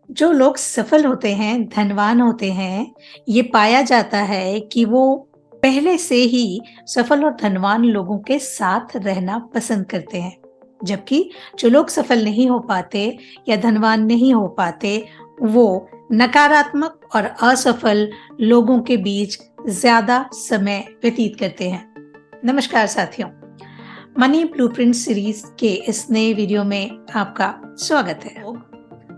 जो लोग सफल होते हैं, धनवान होते हैं, ये पाया जाता है कि वो पहले से ही सफल और धनवान लोगों के साथ रहना पसंद करते हैं। जबकि जो लोग सफल नहीं हो पाते या धनवान नहीं हो पाते, वो नकारात्मक और असफल लोगों के बीच ज़्यादा समय व्यतीत करते हैं। नमस्कार साथियों, मनी ब्लूप्रिंट सीरीज के इस नए वीडियो में आपका स्वागत है।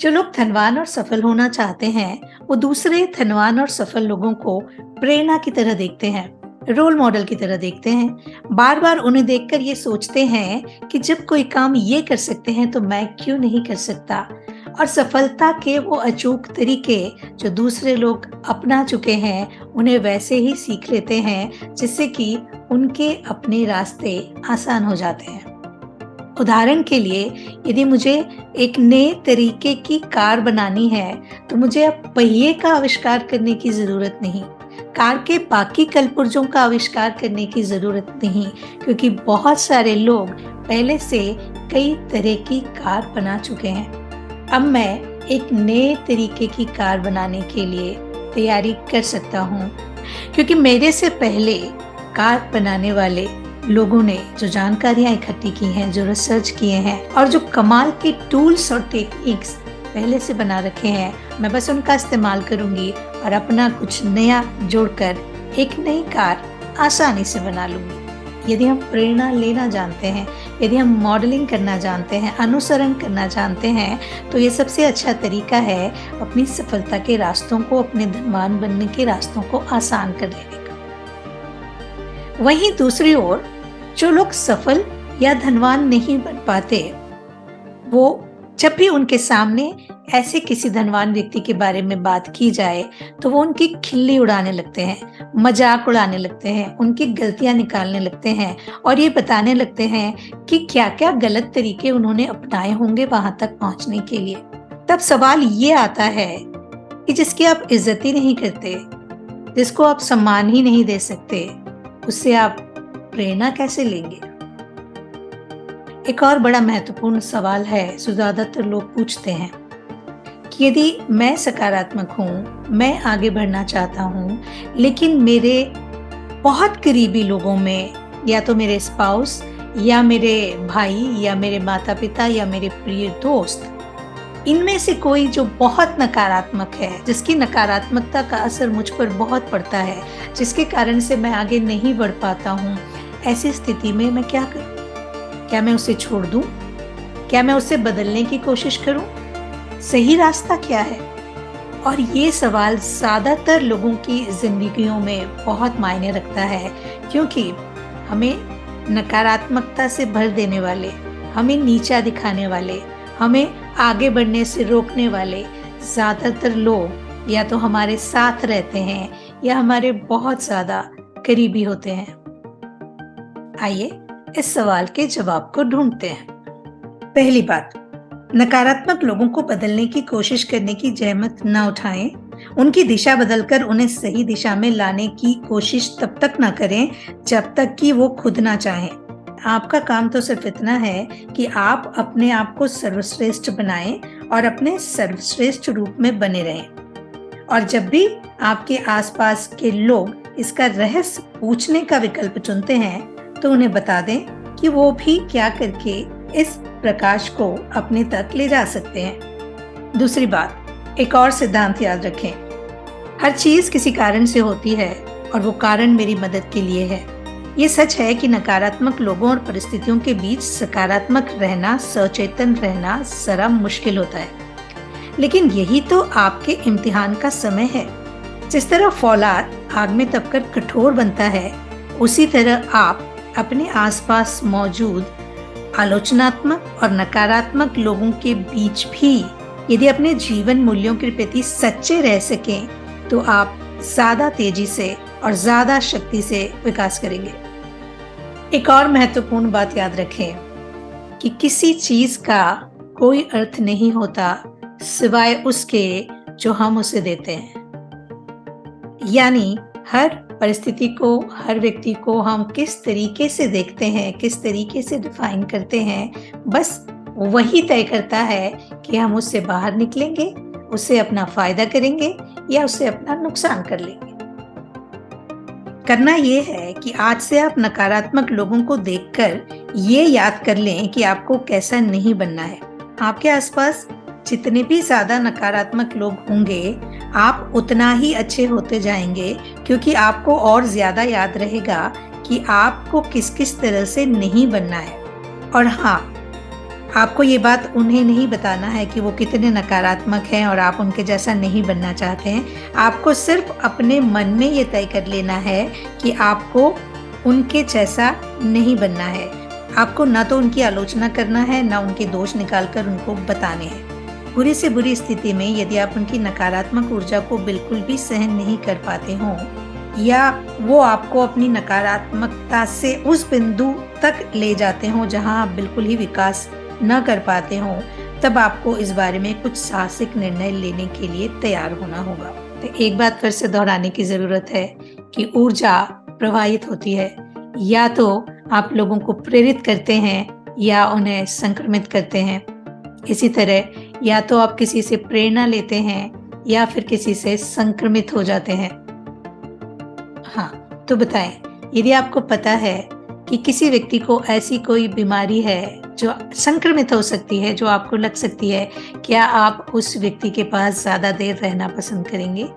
जो लोग धनवान और सफल होना चाहते हैं, वो दूसरे धनवान और सफल लोगों को प्रेरणा की तरह देखते हैं, रोल मॉडल की तरह देखते हैं। बार बार उन्हें देखकर ये सोचते हैं कि जब कोई काम ये कर सकते हैं तो मैं क्यों नहीं कर सकता। और सफलता के वो अचूक तरीके जो दूसरे लोग अपना चुके हैं, उन्हें वैसे ही सीख लेते हैं जिससे कि उनके अपने रास्ते आसान हो जाते हैं। उदाहरण के लिए, यदि मुझे एक नए तरीके की कार बनानी है, तो मुझे अब पहिए का आविष्कार करने की ज़रूरत नहीं, कार के बाकी कलपुर्जों का आविष्कार करने की ज़रूरत नहीं, क्योंकि बहुत सारे लोग पहले से कई तरह की कार बना चुके हैं। अब मैं एक नए तरीके की कार बनाने के लिए तैयारी कर सकता हूँ, क्योंकि मेरे से पहले कार बनाने वाले लोगों ने जो जानकारियां इकट्ठी की हैं, जो रिसर्च किए हैं और जो कमाल के टूल्स और टेक्निक्स पहले से बना रखे हैं, मैं बस उनका इस्तेमाल करूंगी और अपना कुछ नया जोड़कर एक नई कार आसानी से बना लूंगी। यदि हम प्रेरणा लेना जानते हैं, यदि हम मॉडलिंग करना जानते हैं, अनुसरण करना जानते हैं, तो ये सबसे अच्छा तरीका है अपनी सफलता के रास्तों को, अपने धनवान बनने के रास्तों को आसान कर देने का। वहीं दूसरी ओर जो लोग सफल या धनवान नहीं बन पाते, वो जब भी उनके सामने ऐसे किसी धनवान व्यक्ति के बारे में बात की जाए तो वो उनकी खिल्ली उड़ाने लगते हैं, मजाक उड़ाने लगते हैं, उनकी गलतियां निकालने लगते हैं और ये बताने लगते हैं कि क्या क्या गलत तरीके उन्होंने अपनाए होंगे वहां तक पहुंचने के लिए। तब सवाल ये आता है कि जिसकी आप इज्जत ही नहीं करते, जिसको आप सम्मान ही नहीं दे सकते, उससे आप प्रेरणा कैसे लेंगे। एक और बड़ा महत्वपूर्ण सवाल है जो ज्यादातर लोग पूछते हैं कि यदि मैं सकारात्मक हूँ, मैं आगे बढ़ना चाहता हूँ, लेकिन मेरे बहुत करीबी लोगों में, या तो मेरे स्पाउस या मेरे भाई या मेरे माता पिता या मेरे प्रिय दोस्त, इनमें से कोई जो बहुत नकारात्मक है, जिसकी नकारात्मकता का असर मुझ पर बहुत पड़ता है, जिसके कारण से मैं आगे नहीं बढ़ पाता हूँ, ऐसी स्थिति में मैं क्या करूं? क्या मैं उसे छोड़ दूं? क्या मैं उसे बदलने की कोशिश करूं? सही रास्ता क्या है? और ये सवाल ज्यादातर लोगों की जिंदगियों में बहुत मायने रखता है, क्योंकि हमें नकारात्मकता से भर देने वाले, हमें नीचा दिखाने वाले, हमें आगे बढ़ने से रोकने वाले ज्यादातर लोग या तो हमारे साथ रहते हैं या हमारे बहुत ज्यादा करीबी होते हैं। आइए इस सवाल के जवाब को ढूंढते हैं। पहली बात, नकारात्मक लोगों को बदलने की कोशिश करने की जहमत न उठाएं। उनकी दिशा बदलकर उन्हें सही दिशा में लाने की कोशिश तब तक न करें जब तक कि वो खुद ना चाहें। आपका काम तो सिर्फ इतना है कि आप अपने आप को सर्वश्रेष्ठ बनाएं और अपने सर्वश्रेष्ठ रूप में बने रहें। और जब भी आपके आसपास के लोग इसका रहस्य पूछने का विकल्प चुनते हैं, तो उन्हें बता दें कि वो भी क्या करके इस प्रकाश को अपने तक ले जा सकते हैं। दूसरी बात, एक और सिद्धांत याद रखें, हर चीज किसी कारण से होती है और वो कारण मेरी मदद के लिए है। ये सच है कि नकारात्मक लोगों और परिस्थितियों के बीच सकारात्मक रहना, सचेतन रहना जरा मुश्किल होता है, लेकिन यही तो आपके इम्तिहान का समय है। जिस तरह फौलाद आग में तपकर कठोर बनता है, उसी तरह आप अपने आसपास मौजूद आलोचनात्मक और नकारात्मक लोगों के बीच भी यदि अपने जीवन मूल्यों के प्रति सच्चे रह सकें, तो आप ज्यादा तेजी से और ज्यादा शक्ति से विकास करेंगे। एक और महत्वपूर्ण बात याद रखें कि किसी चीज का कोई अर्थ नहीं होता सिवाय उसके जो हम उसे देते हैं। यानी हर परिस्थिति को, हर व्यक्ति को हम किस तरीके से देखते हैं, किस तरीके से डिफाइन करते हैं, बस वही तय करता है कि हम उससे बाहर निकलेंगे, उससे अपना फायदा करेंगे या उससे अपना नुकसान कर लेंगे। करना ये है कि आज से आप नकारात्मक लोगों को देखकर ये याद कर लें कि आपको कैसा नहीं बनना है। आपके आसपास जितने भी ज्यादा नकारात्मक लोग होंगे, आप उतना ही अच्छे होते जाएंगे, क्योंकि आपको और ज्यादा याद रहेगा कि आपको किस किस तरह से नहीं बनना है। और हाँ, आपको ये बात उन्हें नहीं बताना है कि वो कितने नकारात्मक हैं और आप उनके जैसा नहीं बनना चाहते हैं। आपको सिर्फ अपने मन में ये तय कर लेना है कि आपको उनके जैसा नहीं बनना है। आपको ना तो उनकी आलोचना करना है, ना उनके दोष निकालकर उनको बताने हैं। बुरी से बुरी स्थिति में यदि आप उनकी नकारात्मक ऊर्जा को बिल्कुल भी सहन नहीं कर पाते हों, या वो आपको अपनी नकारात्मकता से उस बिंदु तक ले जाते हों जहां आप बिल्कुल ही विकास न कर पाते हों, तब आपको इस बारे में कुछ साहसिक निर्णय लेने के लिए तैयार होना होगा। तो एक बात फिर से दोहराने की जरूरत है कि ऊर्जा प्रवाहित होती है, या तो आप लोगों को प्रेरित करते हैं या उन्हें संक्रमित करते हैं। इसी तरह या तो आप किसी से प्रेरणा लेते हैं या फिर किसी से संक्रमित हो जाते हैं। हाँ, तो बताएं, यदि आपको पता है कि किसी व्यक्ति को ऐसी कोई बीमारी है जो संक्रमित हो सकती है, जो आपको लग सकती है, क्या आप उस व्यक्ति के पास ज्यादा देर रहना पसंद करेंगे?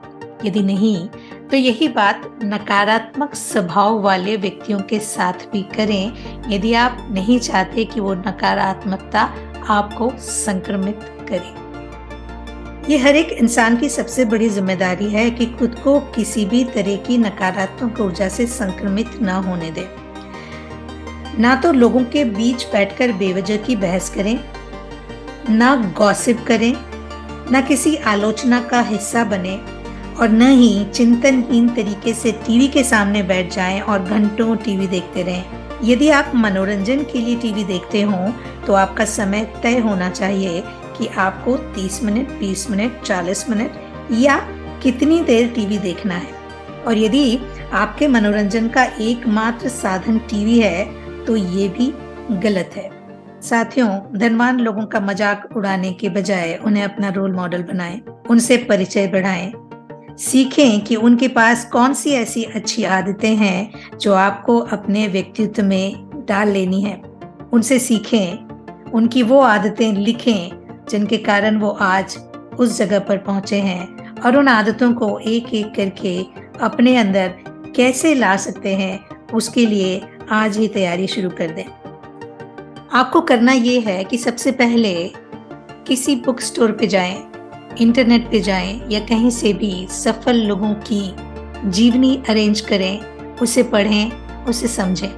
यदि नहीं, तो यही बात नकारात्मक स्वभाव वाले व्यक्तियों के साथ भी करें, यदि आप नहीं चाहते कि वो नकारात्मकता आपको संक्रमित करे। ये हर एक इंसान की सबसे बड़ी जिम्मेदारी है कि खुद को किसी भी तरह की नकारात्मक ऊर्जा से संक्रमित न होने दे। ना तो लोगों के बीच बैठकर बेवजह की बहस करें, ना गॉसिप करें, ना किसी आलोचना का हिस्सा बने, और न ही चिंतनहीन तरीके से टीवी के सामने बैठ जाएं और घंटों टीवी देखते रहें। यदि आप मनोरंजन के लिए टीवी देखते हों, तो आपका समय तय होना चाहिए कि आपको 30 मिनट, 20 मिनट, 40 मिनट या कितनी देर टीवी देखना है। और यदि आपके मनोरंजन का एकमात्र साधन टीवी है, तो ये भी गलत है। साथियों, धनवान लोगों का मजाक उड़ाने के बजाय उन्हें अपना रोल मॉडल बनाएं, उनसे परिचय बढ़ाएं, सीखें कि उनके पास कौन सी ऐसी अच्छी आदतें हैं जो आपको अपने व्यक्तित्व में डाल लेनी है। उनसे सीखें, उनकी वो आदतें लिखें जिनके कारण वो आज उस जगह पर पहुंचे हैं, और उन आदतों को एक एक करके अपने अंदर कैसे ला सकते हैं, उसके लिए आज ही तैयारी शुरू कर दें। आपको करना ये है कि सबसे पहले किसी बुक स्टोर पे जाएं, इंटरनेट पे जाएं, या कहीं से भी सफल लोगों की जीवनी अरेंज करें, उसे पढ़ें, उसे समझें।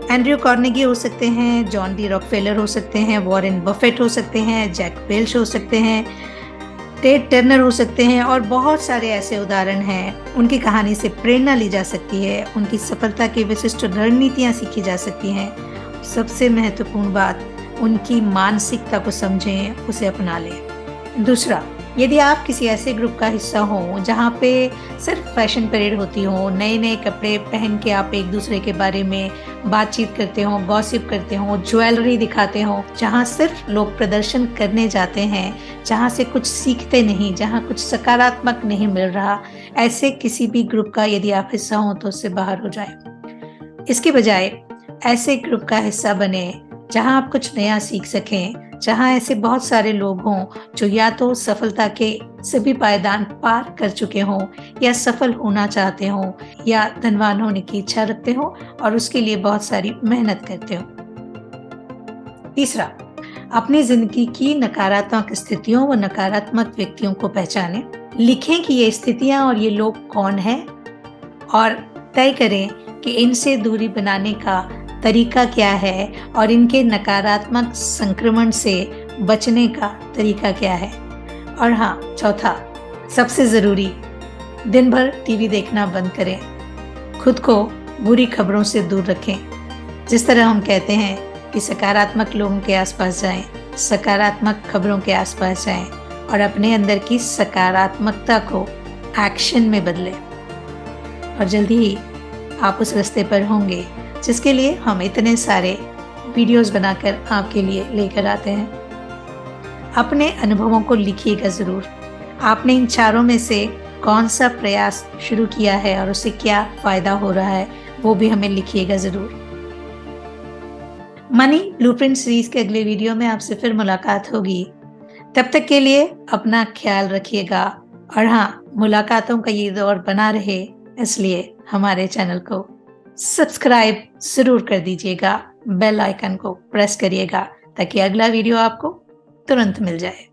एंड्रयू कार्नेगी हो सकते हैं, जॉन डी रॉकफेलर हो सकते हैं, वॉरेन बफेट हो सकते हैं, जैक वेल्च हो सकते हैं, टेड टर्नर हो सकते हैं, और बहुत सारे ऐसे उदाहरण हैं। उनकी कहानी से प्रेरणा ली जा सकती है, उनकी सफलता की विशिष्ट रणनीतियां सीखी जा सकती हैं। सबसे महत्वपूर्ण बात, उनकी मानसिकता को समझें, उसे अपना लें। दूसरा, यदि आप किसी ऐसे ग्रुप का हिस्सा हो जहाँ पे सिर्फ फैशन परेड होती हो, नए नए कपड़े पहन के आप एक दूसरे के बारे में बातचीत करते हो, गॉसिप करते हो, ज्वेलरी दिखाते हो, जहाँ सिर्फ लोग प्रदर्शन करने जाते हैं, जहाँ से कुछ सीखते नहीं, जहाँ कुछ सकारात्मक नहीं मिल रहा, ऐसे किसी भी ग्रुप का यदि आप हिस्सा हो तो उससे बाहर हो जाए। इसके बजाय ऐसे ग्रुप का हिस्सा बने जहाँ आप कुछ नया सीख सकें, जहाँ ऐसे बहुत सारे लोग हों जो या तो सफलता के सभी पायदान पार कर चुके हों, या सफल होना चाहते हों, या धनवान होने की इच्छा रखते हों और उसके लिए बहुत सारी मेहनत करते हों। तीसरा, अपनी जिंदगी की नकारात्मक स्थितियों व नकारात्मक व्यक्तियों को पहचानें। लिखें कि ये स्थितियां और ये लोग कौन हैं, और तय करें कि इनसे दूरी बनाने का तरीका क्या है और इनके नकारात्मक संक्रमण से बचने का तरीका क्या है। और हाँ, चौथा, सबसे जरूरी, दिन भर टीवी देखना बंद करें, खुद को बुरी खबरों से दूर रखें। जिस तरह हम कहते हैं कि सकारात्मक लोगों के आसपास जाएं, सकारात्मक खबरों के आसपास जाएं, और अपने अंदर की सकारात्मकता को एक्शन में बदलें, और जल्दी ही आप उस रास्ते पर होंगे जिसके लिए हम इतने सारे वीडियोस बनाकर आपके लिए लेकर आते हैं। अपने अनुभवों को लिखिएगा ज़रूर। आपने इन चारों में से कौन सा प्रयास शुरू किया है और उससे क्या फायदा हो रहा है, वो भी हमें लिखिएगा ज़रूर। मनी ब्लूप्रिंट सीरीज के अगले वीडियो में आपसे फिर मुलाकात होगी। तब तक के लिए अपना ख्याल रखिएगा और हाँ, मुलाकातों का ये दौर बना रहे इसलिए हमारे चैनल को सब्सक्राइब ज़रूर कर दीजिएगा, बेल आइकन को प्रेस करिएगा ताकि अगला वीडियो आपको तुरंत मिल जाए।